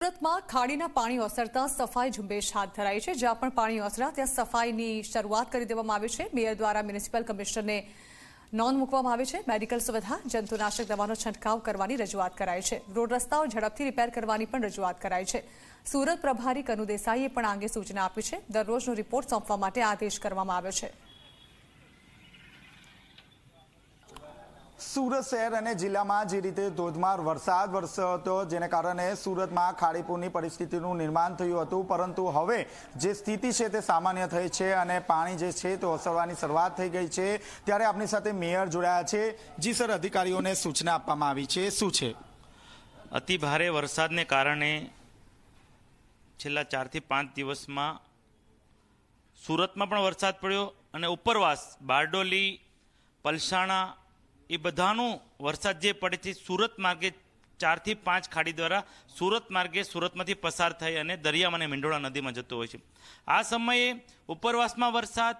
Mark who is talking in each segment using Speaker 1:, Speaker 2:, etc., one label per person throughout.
Speaker 1: સુરતમાં ખાડીના પાણી ઓસરતા સફાઈ ઝુંબેશ હાથ ધરાઈ છે। જ્યાં પણ પાણી ઓસર્યા ત્યાં સફાઈની શરૂઆત કરી દેવામાં આવી છે। મેયર દ્વારા મ્યુનિસિપલ કમિશનરને નોંધ મૂકવામાં આવી છે। મેડિકલ સુવિધા, જંતુનાશક દવાનો છંટકાવ કરવાની રજૂઆત કરાઈ છે। રોડ રસ્તાઓ ઝડપથી રિપેર કરવાની પણ રજૂઆત કરાઈ છે। સુરત પ્રભારી કનુ દેસાઈએ પણ આ અંગે સૂચના આપી છે। દરરોજનો રિપોર્ટ સોંપવા માટે આદેશ કરવામાં આવ્યો છે।
Speaker 2: સુરત શહેર અને જિલ્લામાં જે રીતે ધોધમાર વરસાદ વરસ્યો હતો, જેને કારણે સુરતમાં ખાડીપૂરની પરિસ્થિતિનું નિર્માણ થયું હતું, પરંતુ હવે જે સ્થિતિ છે તે સામાન્ય થઈ છે અને પાણી જે છે તે ઓસરવાની શરૂઆત થઈ ગઈ છે। ત્યારે આપણી સાથે મેયર જોડાયા છે। જી સર, અધિકારીઓને સૂચના આપવામાં આવી છે, શું છે?
Speaker 3: અતિ ભારે વરસાદને કારણે છેલ્લા 4 થી 5 દિવસમાં સુરતમાં પણ વરસાદ પડ્યો અને ઉપરવાસ બારડોલી, પલસાણા એ બધાનું વરસાદ જે પડે છે સુરત માર્ગે 4 થી 5 ખાડી દ્વારા સુરત માર્ગે સુરતમાંથી પસાર થઈ અને દરિયામાં અને મીંડોળા નદીમાં જતો હોય છે। આ સમયે ઉપરવાસમાં વરસાદ,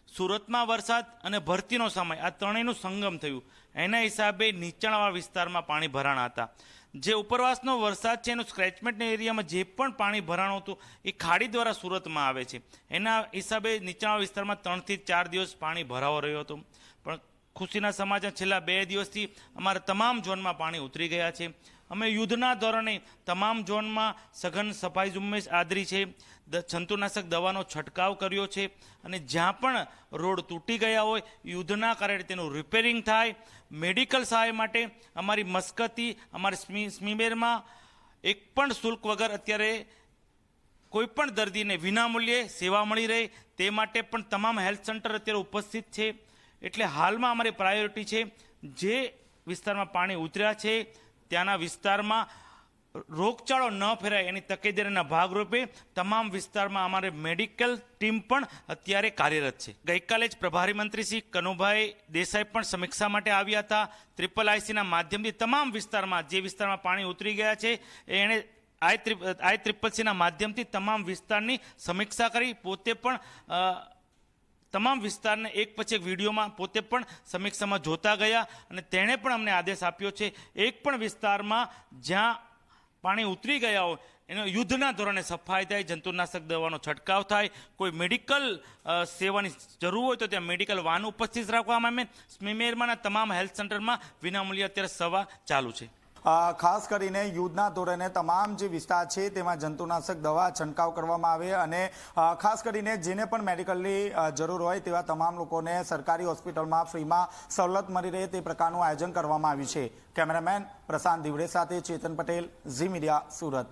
Speaker 3: સુરતમાં વરસાદ અને ભરતીનો સમય, આ ત્રણેયનું સંગમ થયું। એના હિસાબે નીચાણવાળા વિસ્તારમાં પાણી ભરાણા હતા। જે ઉપરવાસનો વરસાદ છે એનું સ્ક્રેચમેન્ટના એરિયામાં જે પણ પાણી ભરાણું હતું એ ખાડી દ્વારા સુરતમાં આવે છે। એના હિસાબે નીચાણવાળા વિસ્તારમાં 3 થી 4 દિવસ પાણી ભરાવો રહ્યો હતો। પણ ખુશીના સમાચાર, છેલ્લા 2 દિવસથી અમારા તમામ ઝોનમાં પાણી ઉતરી ગયા છે। અમે યુદ્ધના ધોરણે તમામ ઝોનમાં સઘન સફાઈ ઝુંબેશ આદરી છે, જંતુનાશક દવાનો છંટકાવ કર્યો છે અને જ્યાં પણ રોડ તૂટી ગયા હોય યુદ્ધના કારણે તેનું રિપેરિંગ થાય। મેડિકલ સહાય માટે અમારી મસ્કતી, અમારી સ્મીમેરમાં એક પણ શુલ્ક વગર અત્યારે કોઈપણ દર્દીને વિનામૂલ્યે સેવા મળી રહે તે માટે પણ તમામ હેલ્થ સેન્ટર અત્યારે ઉપસ્થિત છે। એટલે હાલમાં અમારી પ્રાયોરિટી છે જે વિસ્તારમાં પાણી ઉતર્યા છે ત્યાંના વિસ્તારમાં રોગચાળો ન ફેરાય એની તકેદારીના ભાગરૂપે તમામ વિસ્તારમાં અમારે મેડિકલ ટીમ પણ અત્યારે કાર્યરત છે। ગઈકાલે જ પ્રભારી મંત્રી શ્રી કનુભાઈ દેસાઈ પણ સમીક્ષા માટે આવ્યા હતા। IIICના માધ્યમથી તમામ વિસ્તારમાં જે વિસ્તારમાં પાણી ઉતરી ગયા છે એણે IIICના માધ્યમથી તમામ વિસ્તારની સમીક્ષા કરી, પોતે પણ તમામ વિસ્તારને એક પછી એક વિડીયોમાં પોતે પણ સમીક્ષામાં જોતા ગયા અને તેણે પણ અમને આદેશ આપ્યો છે એક પણ વિસ્તારમાં જ્યાં પાણી ઉતરી ગયા હોય એનો યુદ્ધના ધોરણે સફાઈ થાય, જંતુનાશક દવાનો છંટકાવ થાય, કોઈ મેડિકલ સેવાની જરૂર હોય તો ત્યાં મેડિકલ વાન ઉપસ્થિત રાખવામાં આવે। સ્મીમેરમાં તમામ હેલ્થ સેન્ટરમાં વિનામૂલ્યે અત્યારે સેવા ચાલુ છે।
Speaker 2: ખાસ કરીને યુદ્ધના ધોરણે તમામ જે વિસ્તાર છે તેમાં જંતુનાશક દવા છંટકાવ કરવામાં આવે અને ખાસ કરીને જેને પણ મેડિકલની જરૂર હોય તેવા તમામ લોકોને સરકારી હોસ્પિટલમાં ફ્રીમાં સવલત મળી રહે તે પ્રકારનું આયોજન કરવામાં આવ્યું છે। કેમેરામેન પ્રશાંત દિવડે સાથે ચેતન પટેલ, ઝી મીડિયા, સુરત।